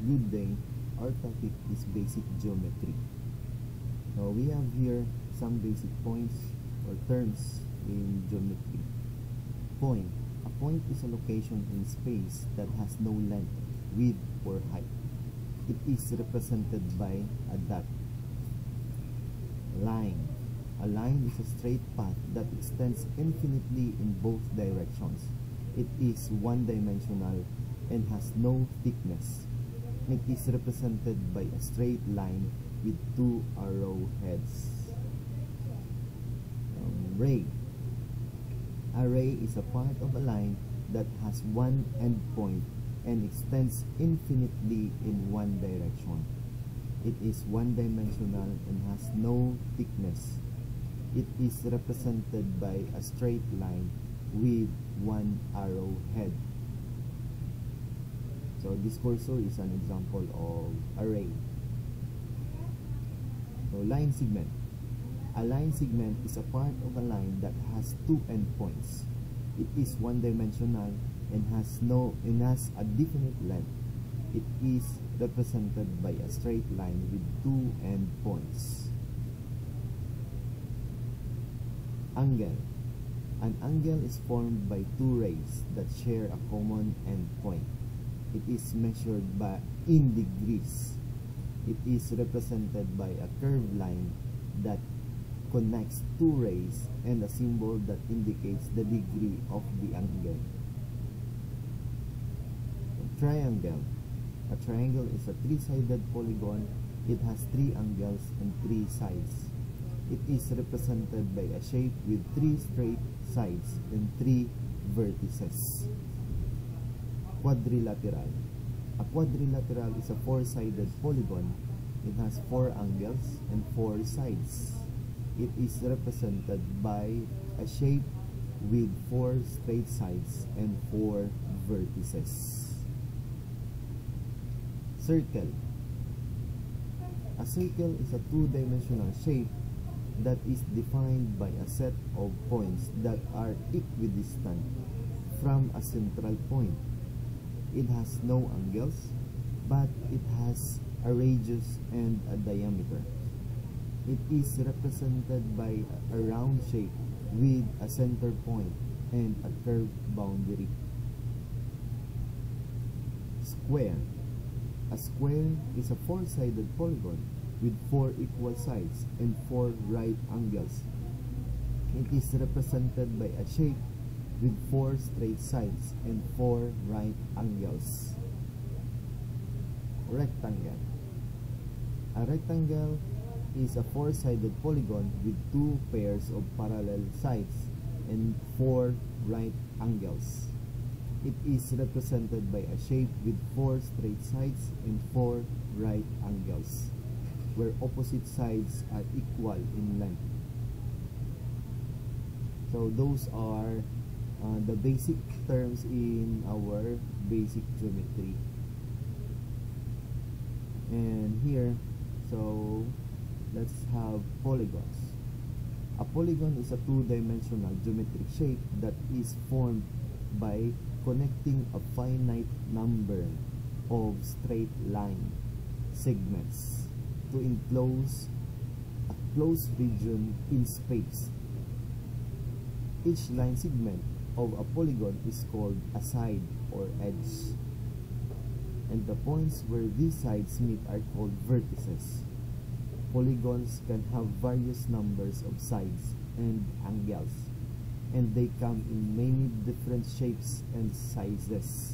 Good day. Our topic is basic geometry. Now we have here some basic points or terms in geometry. Point. A point is a location in space that has no length, width, or height. It is represented by a dot. Line. A line is a straight path that extends infinitely in both directions. It is one-dimensional and has no thickness. It is represented by a straight line with two arrowheads. Ray. A ray is a part of a line that has one endpoint and extends infinitely in one direction. It is one-dimensional and has no thickness. It is represented by a straight line with one arrowhead. So this cursor is an example of a ray. So line segment. A line segment is a part of a line that has two endpoints. It is one-dimensional and has a definite length. It is represented by a straight line with two endpoints. Angle. An angle is formed by two rays that share a common endpoint. It is measured in degrees. It is represented by a curved line that connects two rays and a symbol that indicates the degree of the angle. Triangle. A triangle is a three-sided polygon. It has three angles and three sides. It is represented by a shape with three straight sides and three vertices. Quadrilateral. A quadrilateral is a four-sided polygon. It has four angles and four sides. It is represented by a shape with four straight sides and four vertices. Circle. A circle is a two-dimensional shape that is defined by a set of points that are equidistant from a central point. It has no angles, but it has a radius and a diameter. It is represented by a round shape with a center point and a curved boundary. Square. A square is a four-sided polygon with four equal sides and four right angles. It is represented by a shape with four straight sides and four right angles. Rectangle. A rectangle is a four-sided polygon with two pairs of parallel sides and four right angles. It is represented by a shape with four straight sides and four right angles, where opposite sides are equal in length. So those are the basic terms in our basic geometry. And here, so let's have polygons. A polygon is a two-dimensional geometric shape that is formed by connecting a finite number of straight line segments to enclose a closed region in space. Each line segment of a polygon is called a side or edge, and the points where these sides meet are called vertices. Polygons can have various numbers of sides and angles, and they come in many different shapes and sizes.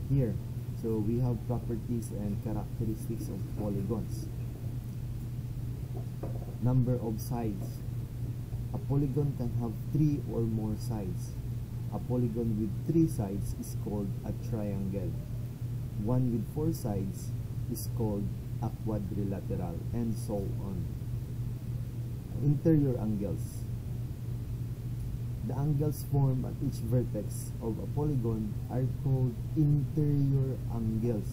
Here, so we have properties and characteristics of polygons. Number of sides. A polygon can have three or more sides. A polygon with three sides is called a triangle. One with four sides is called a quadrilateral, and so on. Interior angles. The angles formed at each vertex of a polygon are called interior angles.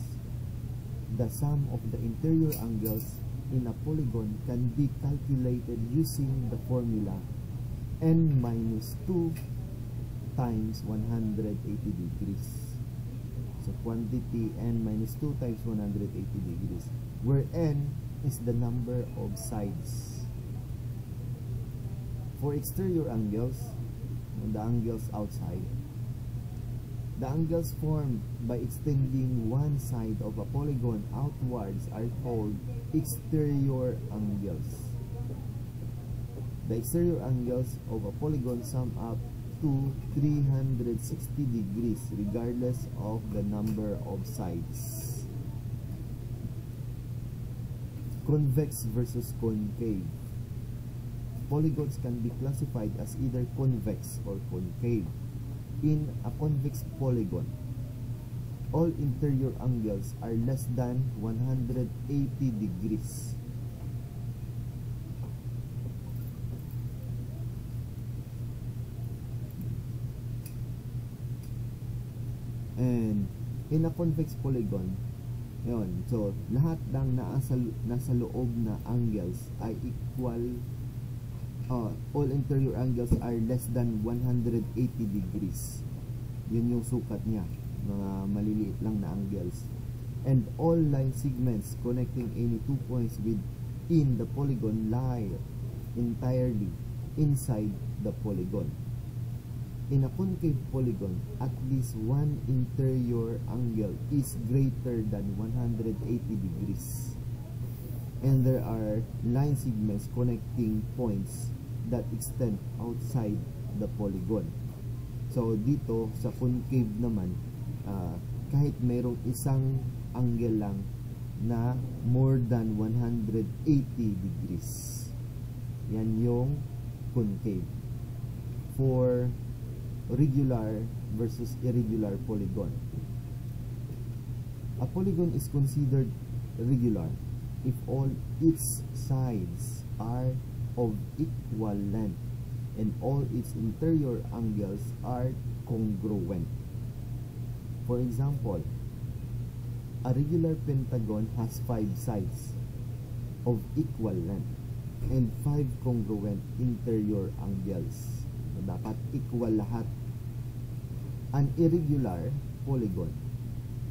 The sum of the interior angles in a polygon can be calculated using the formula n minus 2 times 180 degrees. So quantity n minus 2 times 180 degrees, where n is the number of sides. For exterior angles, the angles outside, the angles formed by extending one side of a polygon outwards are called exterior angles. The exterior angles of a polygon sum up to 360 degrees regardless of the number of sides. Convex versus concave. Polygons can be classified as either convex or concave. In a convex polygon, all interior angles are less than 180 degrees. And in a convex polygon, yun, so lahat ng nasa loob na angles ay equal. All interior angles are less than 180 degrees. Yun yung sukat niya, mga maliliit lang na angles. And all line segments connecting any two points within the polygon lie entirely inside the polygon. In a concave polygon, at least one interior angle is greater than 180 degrees. And there are line segments connecting points that extend outside the polygon. So dito sa concave naman, kahit mayroong isang angle lang na more than 180 degrees, yan yung concave. For regular versus irregular polygon, a polygon is considered regular if all its sides are of equal length and all its interior angles are congruent. For example, a regular pentagon has 5 sides of equal length and 5 congruent interior angles. So, dapat equal lahat. An irregular polygon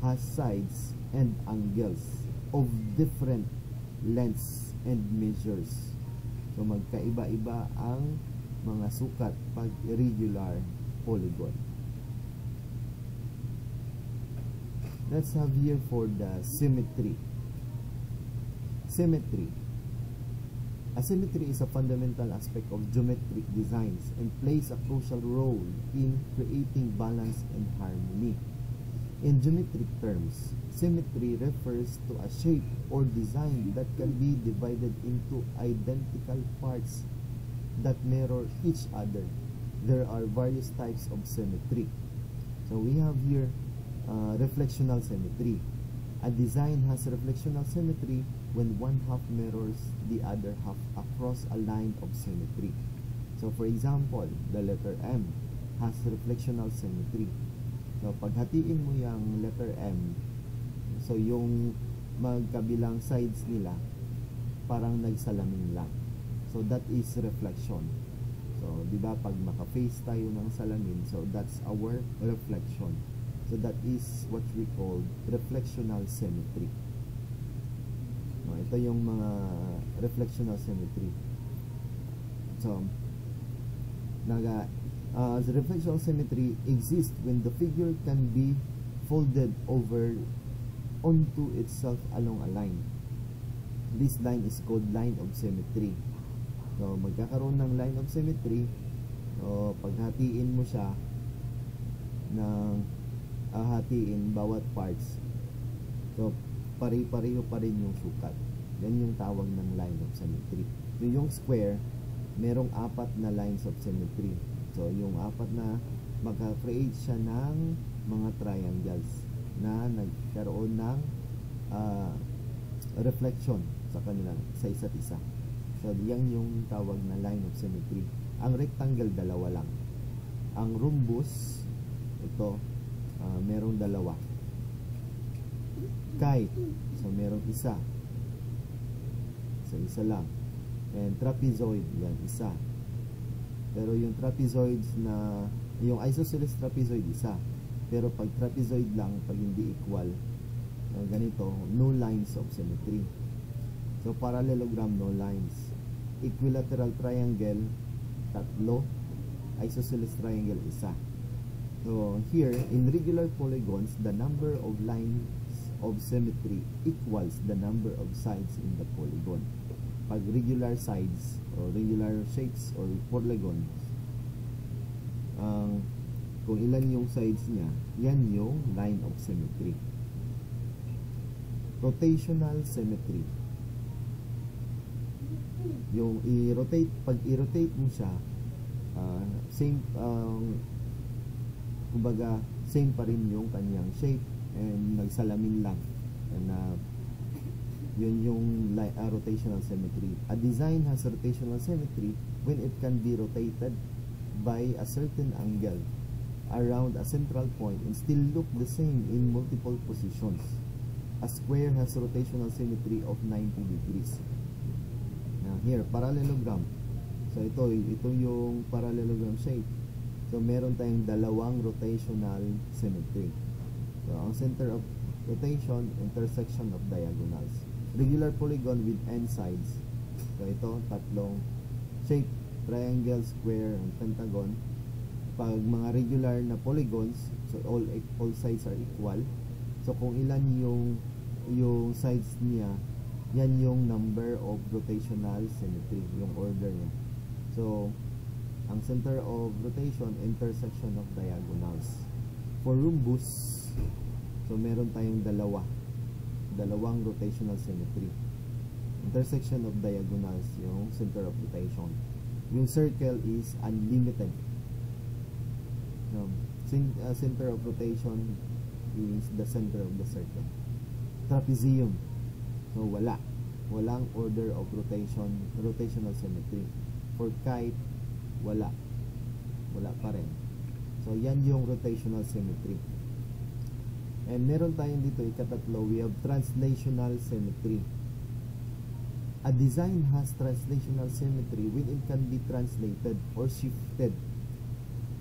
has sides and angles of different lengths and measures. So magkaiba-iba ang mga sukat pag irregular polygon. Let's have here for the symmetry. Symmetry. Asymmetry is a fundamental aspect of geometric designs and plays a crucial role in creating balance and harmony. In geometric terms, symmetry refers to a shape or design that can be divided into identical parts that mirror each other. There are various types of symmetry. So we have here reflectional symmetry. A design has reflectional symmetry when one half mirrors the other half across a line of symmetry. So for example, the letter M has reflectional symmetry. So paghatiin mo yung letter M, so yung magkabilang sides nila parang nagsalamin lang. So that is reflection. So di ba pag maka-face tayo ng salamin, so that's our reflection. So that is what we call reflectional symmetry. No, ito yung mga reflectional symmetry. So the reflectional symmetry exists when the figure can be folded over onto itself along a line. This line is called line of symmetry. So magkakaroon ng line of symmetry, so paghatiin mo siya ng hatiin bawat parts, so pare-pareho pa rin yung sukat. Yan yung tawag ng line of symmetry. Yung square, merong 4 na lines of symmetry. So yung 4 na magka-create siya ng mga triangles na nagkaroon ng reflection sa kanila, sa isa't isa. So yan yung tawag na line of symmetry. Ang rectangle, 2 lang. Ang rhombus, ito, merong 2. Kite, so merong 1. So 1 lang. And trapezoid, yan, 1. Pero yung trapezoids na, yung isosceles trapezoid, 1. Pero pag trapezoid lang, pag hindi equal, ganito, no lines of symmetry. So parallelogram, no lines. Equilateral triangle, tatlo. Isosceles triangle, isa. So here, in regular polygons, the number of lines of symmetry equals the number of sides in the polygon. Pag regular sides or regular shapes or polygons, kung ilan yung sides niya, yan yung line of symmetry. Rotational symmetry. Yung i-rotate, pag i-rotate mo siya, same, kumbaga, same pa rin yung kanyang shape and nagsalamin lang. And yun yung rotational symmetry. A design has rotational symmetry when it can be rotated by a certain angle around a central point and still look the same in multiple positions. A square has rotational symmetry of 90 degrees. Now here, parallelogram. So ito yung parallelogram shape. So meron tayong dalawang rotational symmetry. So ang center of rotation, intersection of diagonals. Regular polygon with n sides. So ito, tatlong shape, triangle, square, and pentagon. Pag mga regular na polygons, so all sides are equal. So kung ilan yung sides niya, yan yung number of rotational symmetry, yung order niya. So ang center of rotation, intersection of diagonals. For rhombus, so meron tayong dalawang rotational symmetry. Intersection of diagonals, yung center of rotation. Yung circle is unlimited. Center of rotation is the center of the circle. Trapezium, so walang order of rotational symmetry. For kite, wala pa rin. So yan yung rotational symmetry. And meron tayong dito ikatatlo, we have translational symmetry. A design has translational symmetry when it can be translated or shifted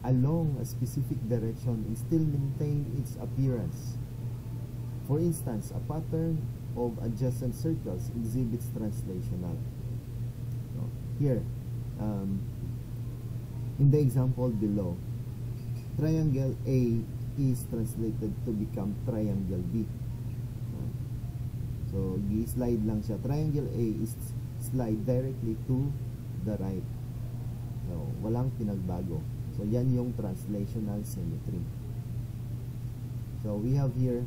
along a specific direction and still maintain its appearance. For instance, a pattern of adjacent circles exhibits translational. So, here, in the example below, triangle A is translated to become triangle B. So, i-slide lang siya. Triangle A is slide directly to the right. So, walang pinagbago. So, yan yung translational symmetry. So, we have here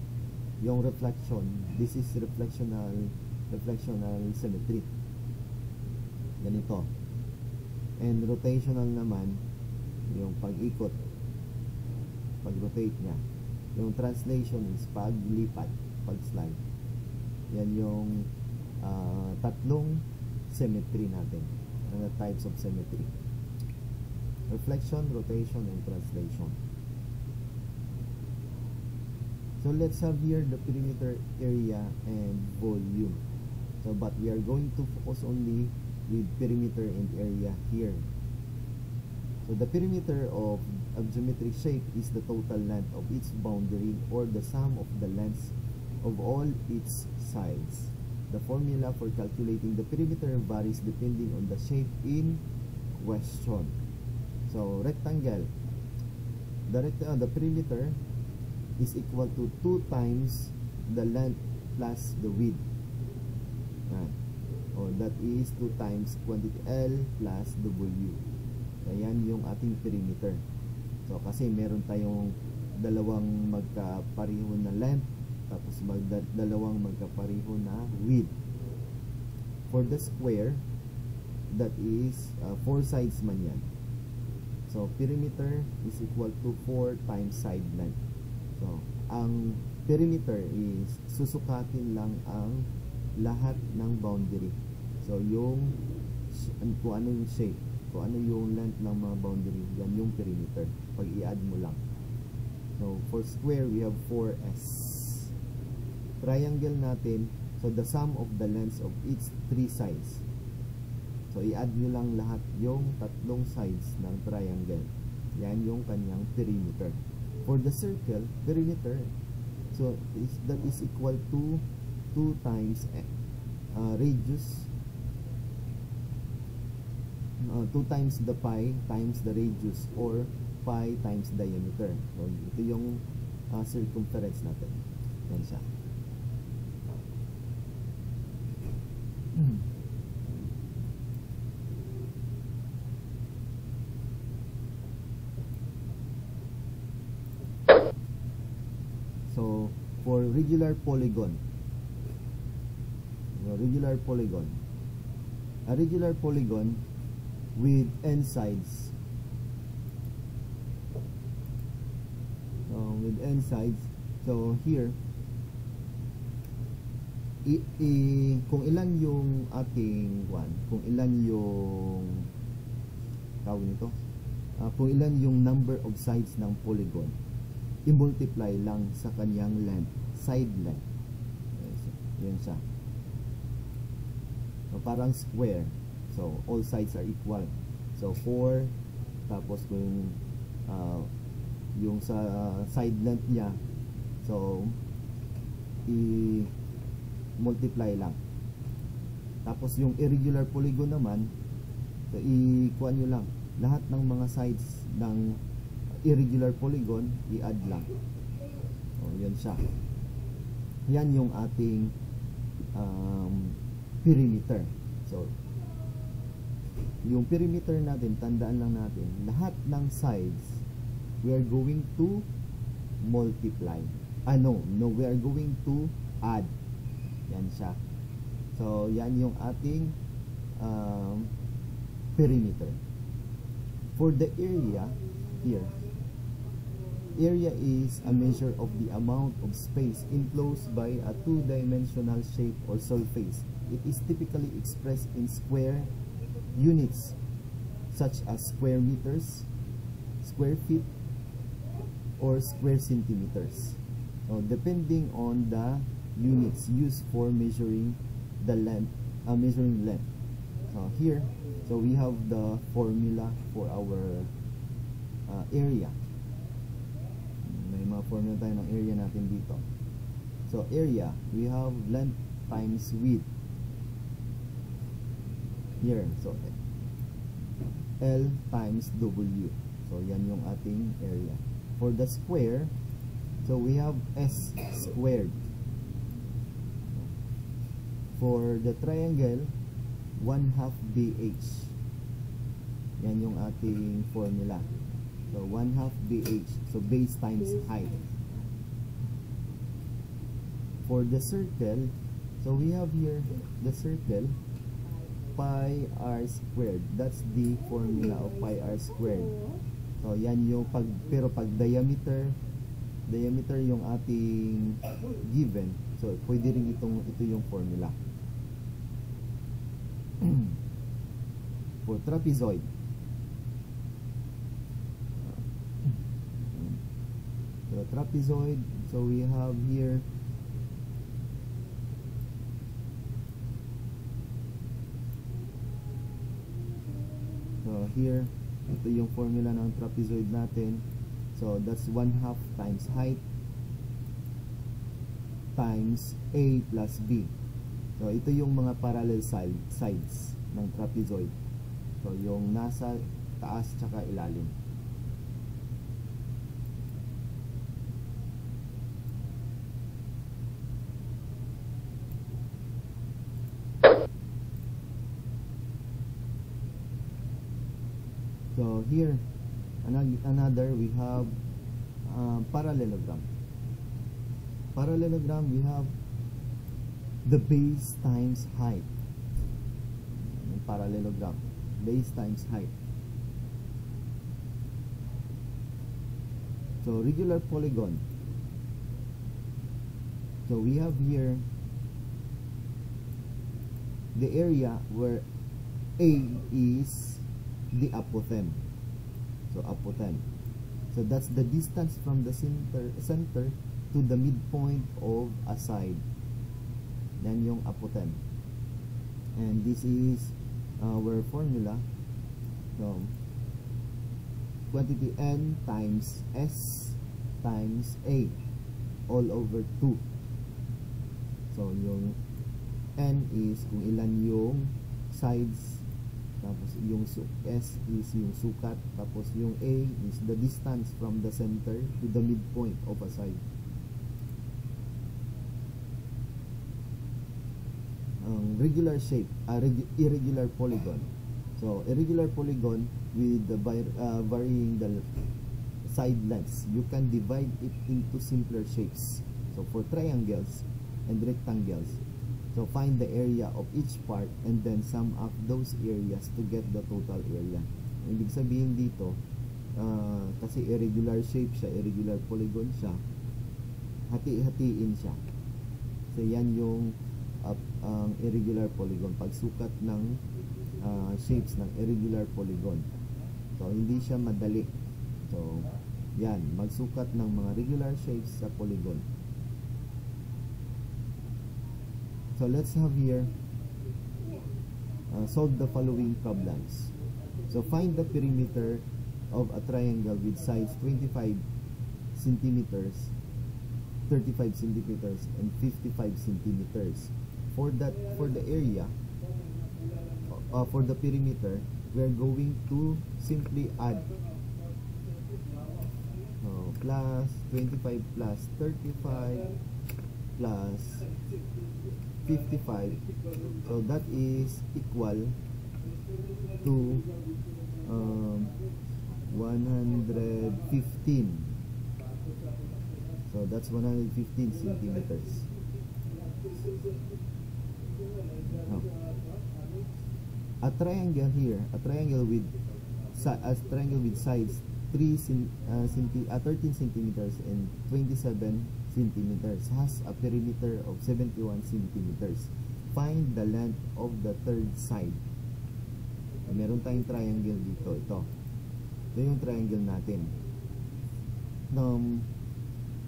yung reflection. This is reflectional symmetry. Ganito. And rotational naman, yung pag-ikot, pag-rotate niya. Yung translation is pag-lipat, pag-slide. Yan yung tatlong symmetry natin. Ano types of symmetry? Reflection, rotation, and translation. So let's have here the perimeter, area, and volume. So but we are going to focus only with perimeter and area here. So the perimeter of geometric shape is the total length of its boundary or the sum of the lengths of all its sides. The formula for calculating the perimeter varies depending on the shape in question. So rectangle, the perimeter is equal to 2 times the length plus the width. Or that is 2 times quantity L plus W. Ayan yung ating perimeter. So kasi meron tayong dalawang magkapareho na length tapos dalawang magkapareho na width. For the square, that is 4 sides man yan. So perimeter is equal to 4 times side length. So ang perimeter is susukatin lang ang lahat ng boundary. So yung kung ano yung shape, kung ano yung length ng mga boundary, yan yung perimeter. Pag i-add mo lang. So for square, we have 4s. Triangle natin, so the sum of the lengths of its 3 sides. So i-add nyo lang lahat yung tatlong sides ng triangle. Yan yung kanyang perimeter. For the circle, perimeter, so that is equal to 2 times radius, 2 times the pi times the radius, or pi times diameter. So ito yung circumference natin. Yan siya. So for regular polygon, a regular polygon with n sides, so here kung ilan yung ating kung ilan yung tawag nito, kung ilan yung number of sides ng polygon, i-multiply lang sa kanyang length, side length. Yan siya. So parang square, so all sides are equal, so 4, tapos kung yung sa side length niya, so i-multiply lang. Tapos yung irregular polygon naman, so i-kuha nyo lang lahat ng mga sides ng irregular polygon, i-add lang. O yan siya. Yan yung ating perimeter. So yung perimeter natin, tandaan lang natin, lahat ng sides we are going to multiply. No, we are going to add. Yan siya. So yan yung ating perimeter. For the area here, area is a measure of the amount of space enclosed by a two-dimensional shape or surface. It is typically expressed in square units such as square meters, square feet, or square centimeters, depending on the units used for measuring the length, So here, so we have the formula for our area. May mga formula tayo ng area natin dito. So area, we have length times width. Here, so L times W. So yan yung ating area. For the square, so we have S squared. For the triangle, 1/2 BH. Yan yung ating formula. So 1/2 BH. So base times height. For the circle, so we have here the circle, pi r squared. That's the formula of pi r squared. So yan yung pero pag diameter yung ating given, so pwede rin ito yung formula. For trapezoid, so we have here ito yung formula ng trapezoid natin. So that's 1/2 times height times A plus B. So ito yung mga parallel sides ng trapezoid. So yung nasa taas tsaka ilalim. So here, another, we have parallelogram. Parallelogram, we have the base times height. Parallelogram, base times height. So regular polygon, so we have here the area where A is the apothem. So apothem, so that's the distance from the center to the midpoint of a side. Yan yung apothem. And this is our formula. So quantity n times s times A all over 2. So yung N is kung ilan yung sides, tapos yung S is yung sukat, tapos yung A is the distance from the center to the midpoint of a side. Regular shape, irregular polygon. So irregular polygon with the varying the side lengths, you can divide it into simpler shapes. So for triangles and rectangles, so find the area of each part and then sum up those areas to get the total area. Ibig sabihin dito, kasi irregular shape siya, irregular polygon siya, hati-hatiin siya. So yan yung irregular polygon, pagsukat ng shapes ng irregular polygon. So hindi siya madali. So yan, magsukat ng mga regular shapes sa polygon. So let's have here solve the following problems. So find the perimeter of a triangle with sides 25 centimeters, 35 centimeters, and 55 centimeters. For the area, for the perimeter, we are going to simply add plus 25 plus 35 plus 55, so that is equal to 115. So that's 115 centimeters. A triangle here, a triangle with sides 13 centimeters and 27 centimeters has a perimeter of 71 centimeters. Find the length of the third side. Meron tayong triangle dito. Ito yung triangle natin.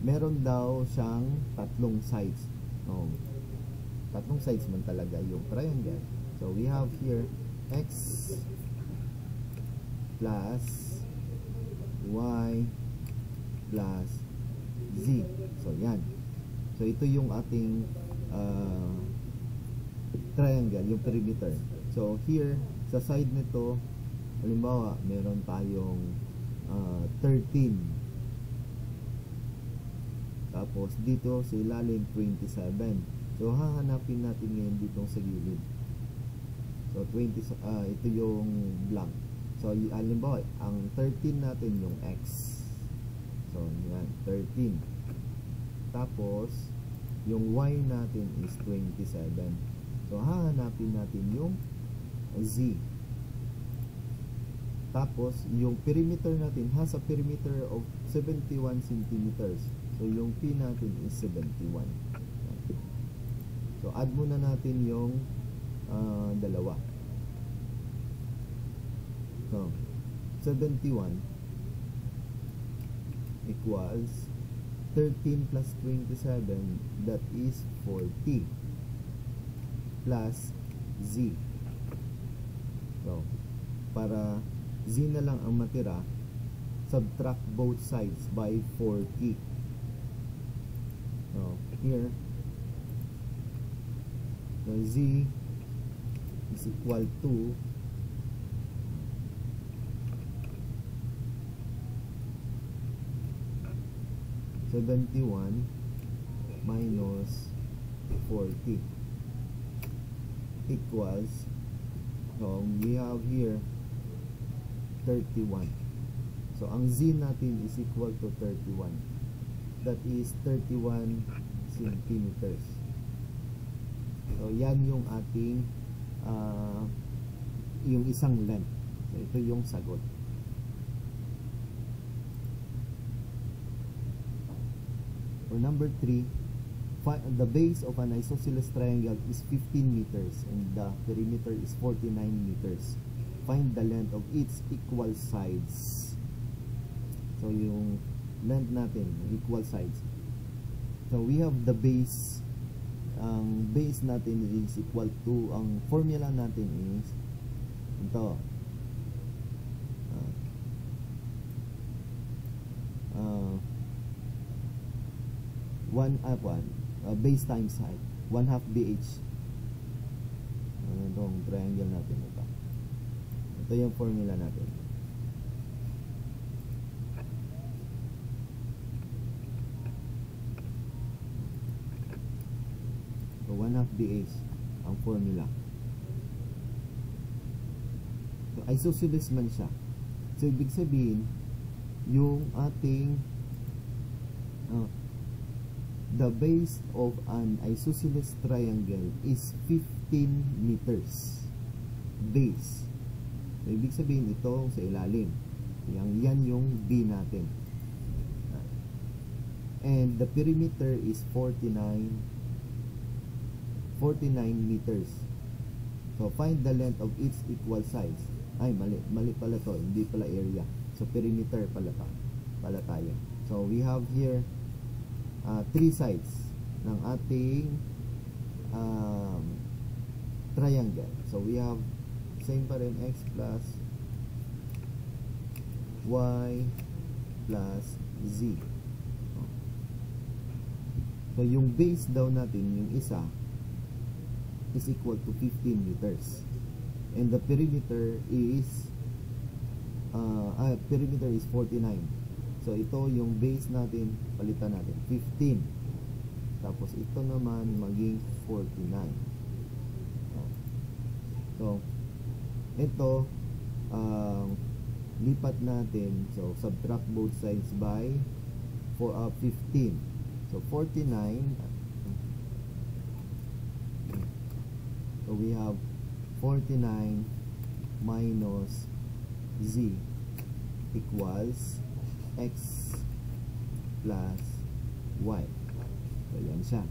Meron daw siyang tatlong sides. Tatlong sides man talaga yung triangle. So we have here x plus y plus z. So yan. So ito yung ating triangle, yung perimeter. So here sa side nito, halimbawa meron tayong 13, tapos dito sa ilalim 27. So hahanapin natin ngayon dito sa gilid. So 20, ito yung blank. So halimbawa ang 13 natin yung x. So yan, 13. Tapos yung y natin is 27. So hahanapin natin yung z. Tapos yung perimeter natin has a perimeter of 71 centimeters. So yung p natin is 71. So add muna natin yung dalawa. So 71 equals 13 plus 27, that is 40, plus z. So para z na lang ang matira, subtract both sides by 40. So here, so z is equal to 71 minus 40 equals, we have here 31. So ang z natin is equal to 31. That is 31 centimeters. So yan yung ating yung isang length. So ito yung sagot. For number 3, the base of an isosceles triangle is 15 meters and the perimeter is 49 meters. Find the length of its equal sides. So yung length natin, equal sides. So we have the base. Ang base natin is equal to, ang formula natin is ito. base times height, 1/2 BH. Itong triangle natin ito yung formula natin. So 1/2 BH ang formula. So isosceles man siya. So ibig sabihin yung ating the base of an isosceles triangle is 15 meters base. So ibig sabihin ito sa ilalim. Yan yung B natin. And the perimeter is 49 meters. So find the length of each equal sides. Ay, mali pala to, hindi pala area. So perimeter pala tayo. So we have here 3 sides ng ating triangle. So we have same pa rin, x plus y plus z. So yung base daw natin, yung isa is equal to 15 meters, and the perimeter is 49. So ito yung base natin, palitan natin 15, tapos ito naman maging 49. So ito lipat natin, so subtract both sides by 15. So 49, so we have 49 minus z equals x plus y. So yan siya.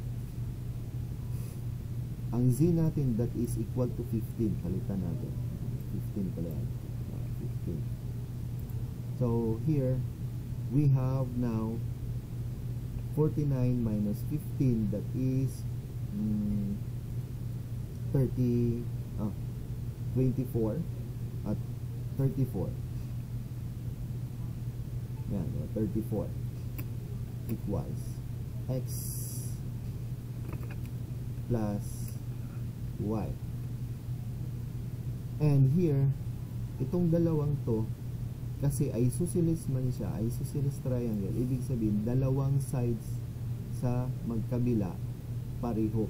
Ang z natin, that is equal to 15. Palitan natin 15 pala yan. 15. So here we have now 49 minus 15, that is 24 at 34. Yan, 34 equals x plus y. And here, itong dalawang to, kasi isosceles man siya, isosceles triangle, ibig sabihin dalawang sides sa magkabila pareho.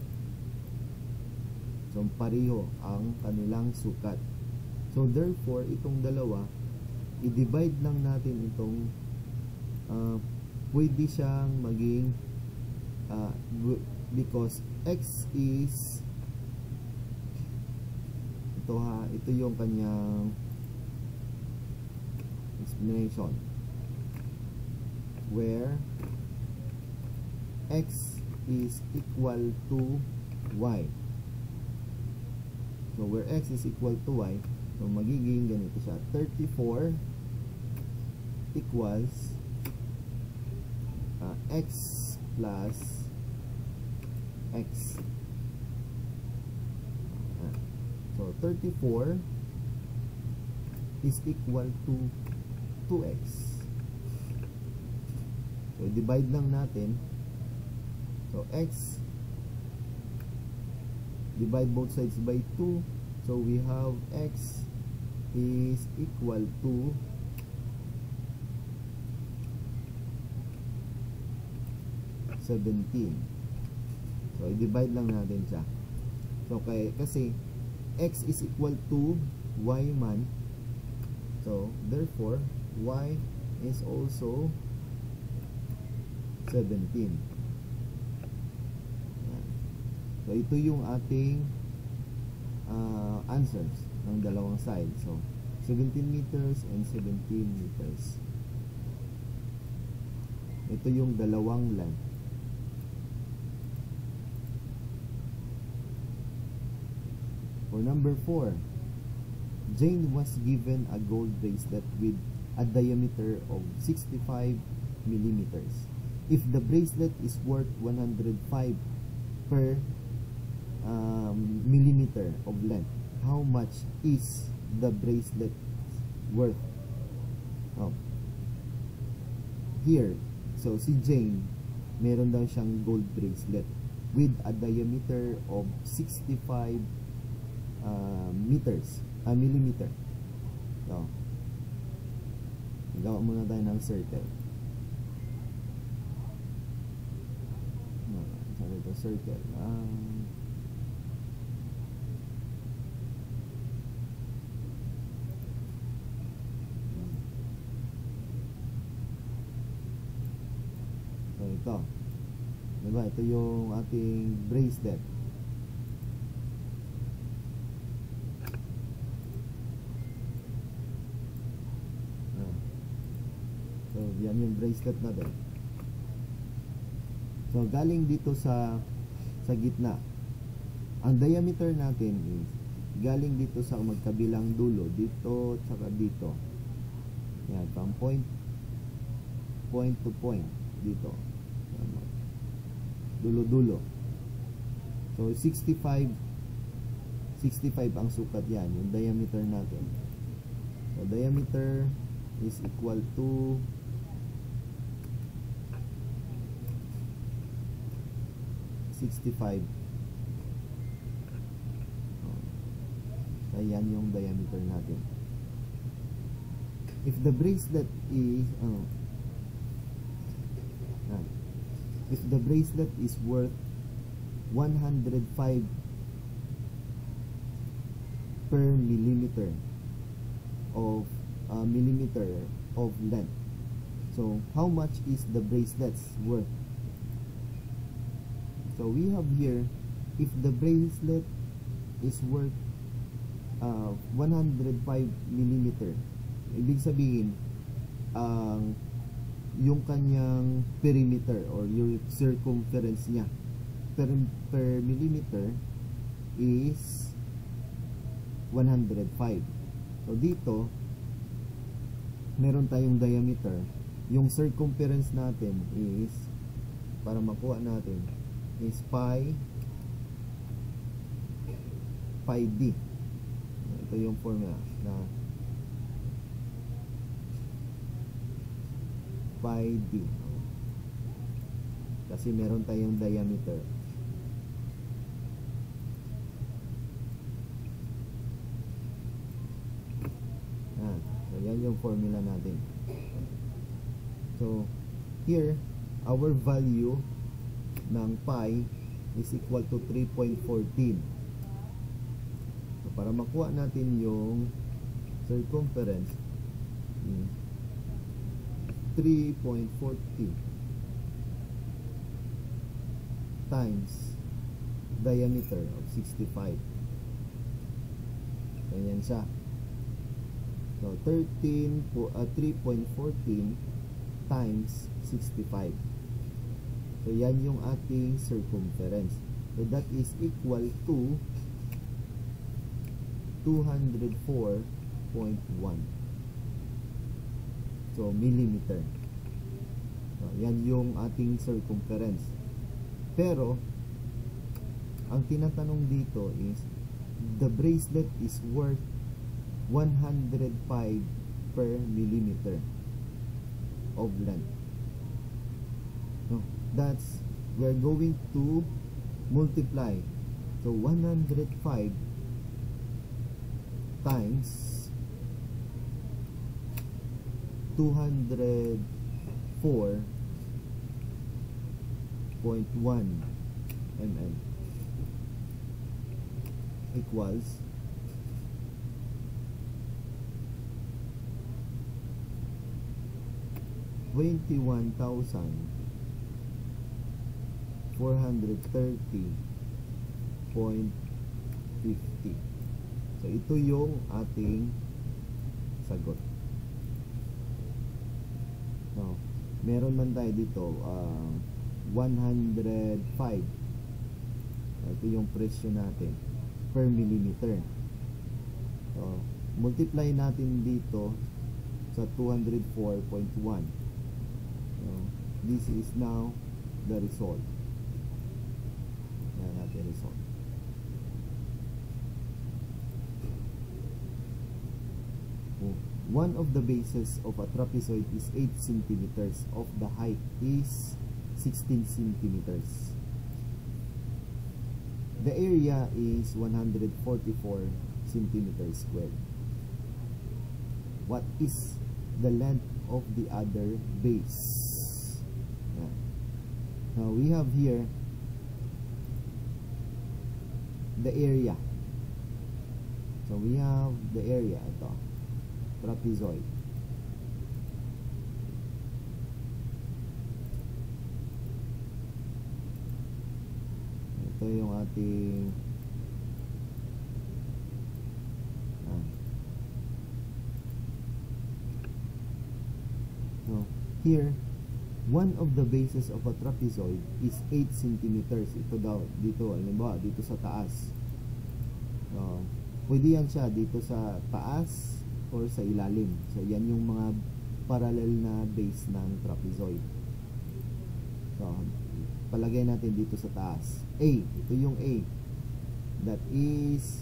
So pareho ang kanilang sukat. So therefore, itong dalawa, i-divide lang natin itong pwede siyang maging because x is ito yung kanyang explanation, where x is equal to y. So where x is equal to y, so magiging ganito siya, 34 equals x plus x. So 34 is equal to 2x. So divide lang natin. So x, divide both sides by 2. So we have x is equal to 17. So i-divide lang natin siya. So kasi x is equal to y man. So therefore y is also 17. So ito yung ating answers ng dalawang side. So 17 meters and 17 meters. Ito yung dalawang length. For number 4, Jane was given a gold bracelet with a diameter of 65 millimeters. If the bracelet is worth 105 per millimeter of length, how much is the bracelet worth? Here, so si Jane, meron daw siyang gold bracelet with a diameter of 65 millimeter. So, gawa muna tayo ng circle. Sabi ito, circle. So, ito. Diba? Ito yung ating bracelet. So, yan yung bracelet natin. So, galing dito sa gitna. Ang diameter natin is galing dito sa magkabilang dulo. Dito, tsaka dito. Yan, from point to point. Dito. Dulo-dulo. So, 65 ang sukat yan. Yung diameter natin. So, diameter is equal to 65. Ayan yung diameter natin. If the bracelet is worth 105 per millimeter of length, so how much is the bracelets worth? So we have here, if the bracelet is worth 105 millimeter, ibig sabihin yung kanyang perimeter or yung circumference niya per millimeter is 105. So dito meron tayong diameter, yung circumference natin is, para makuha natin, is pi d. Ito yung formula na pi d, kasi meron tayong diameter. So yan yung formula natin. So here, our value ng pi is equal to 3.14. So para makuha natin yung circumference, 3.40 times diameter of 65. Ganyan siya. So 3.14 times 65. So yan yung ating circumference. So that is equal to 204.1. So millimeter. So yan yung ating circumference. Pero ang tinatanong dito is the bracelet is worth 105 per millimeter of length. No, that's, we're going to multiply. So 105 times 204.1 mm equals 21,430.50. So ito yung ating sagot. So, meron man tayo dito 105. Ito yung presyo natin per millimeter. So multiply natin dito sa 204.1. So this is now the result. Yan natin result. One of the bases of a trapezoid is 8 centimeters. Of the height is 16 centimeters. The area is 144 centimeters squared. What is the length of the other base? Yeah. Now we have here the area. So we have the area, ito, trapezoid. Ito yung ating so here, one of the bases of a trapezoid is 8 centimeters. Ito daw, dito, halimbawa, dito sa taas. So, pwede yan siya dito sa taas or sa ilalim. So, yan yung mga parallel na base ng trapezoid. So, palagay natin dito sa taas. A, ito yung A. That is,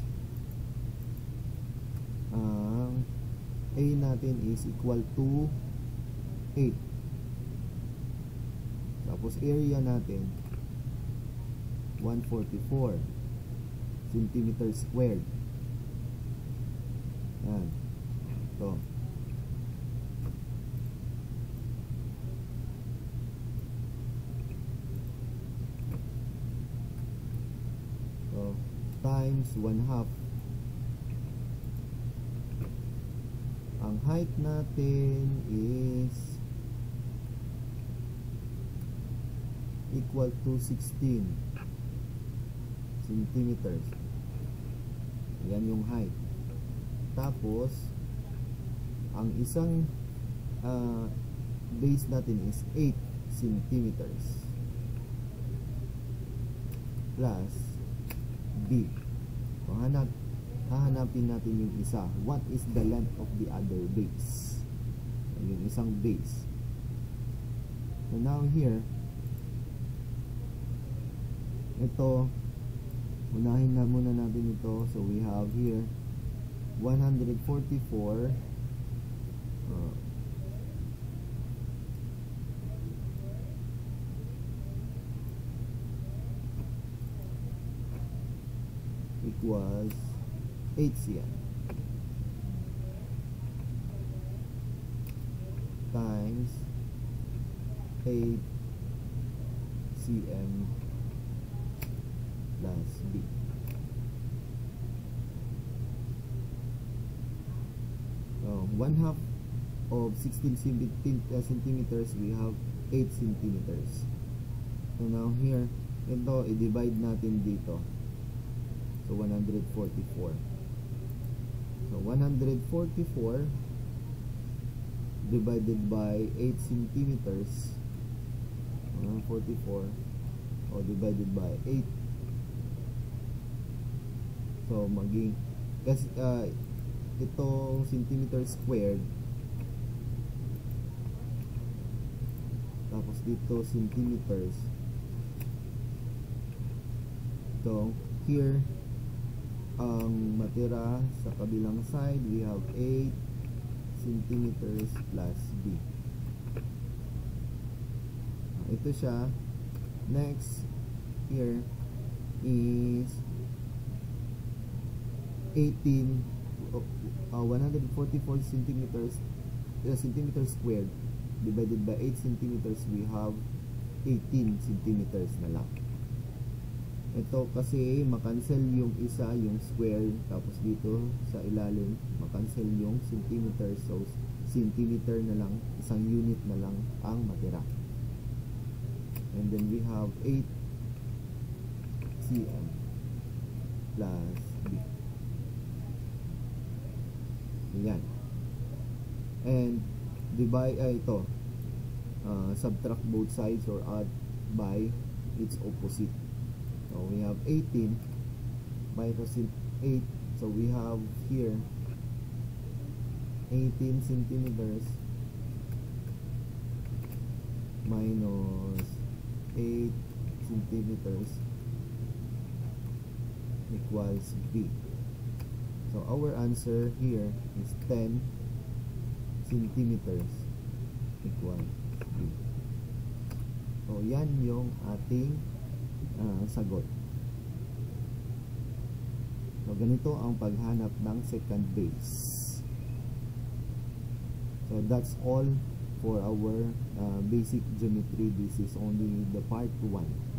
A natin is equal to 8. Tapos area natin 144 centimeters squared. Yan. Ito. So, times 1/2. Ang height natin is equal to 16 centimeters. Yan yung height. Tapos ang isang base natin is 8 centimeters plus B. So hahanapin natin yung isa. What is the length of the other base? Yung isang base. So now here, ito, unahin na muna natin ito. So we have here 144 equals 8 cm times 8 cm plus B. So 1/2 of 16 centimeters, we have 8 centimeters. So now here, ito i-divide natin dito. So 144. So 144 divided by 8 centimeters, 144 o divided by 8. So maging kasi itong centimeter squared, tapos dito centimeters. So here, ang matira sa kabilang side, we have 8 centimeters plus B. Ito siya. Next here is 144 centimeters squared divided by 8 centimeters, we have 18 centimeters na lang. Ito kasi makancel yung isa, yung square, tapos dito sa ilalim makancel yung centimeter, so centimeter na lang, isang unit na lang ang matira. And then we have 8 cm plus B. Yan. And divide subtract both sides or add by its opposite. So we have 18 minus 8, so we have here 18 centimeters minus 8 centimeters equals B. So our answer here is 10 centimeters equals B. So, yan yung ating sagot. So, ganito ang paghanap ng second base. So, that's all for our basic geometry. This is only the part 1.